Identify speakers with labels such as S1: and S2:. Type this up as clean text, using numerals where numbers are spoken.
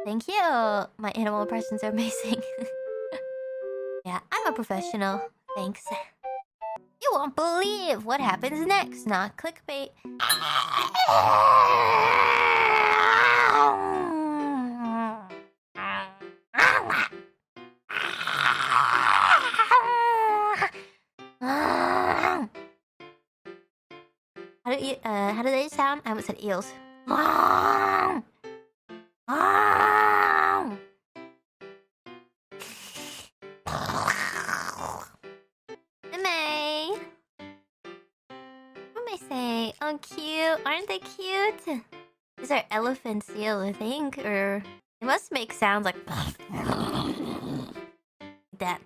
S1: Thank you. My animal impressions are amazing. Yeah, I'm a professional. Thanks. You won't believe what happens next. Not clickbait. How do they sound? I almost said eels. May. What am I saying? Oh, cute. Aren't they cute? These are elephant seal, I think, or they must make sounds like that.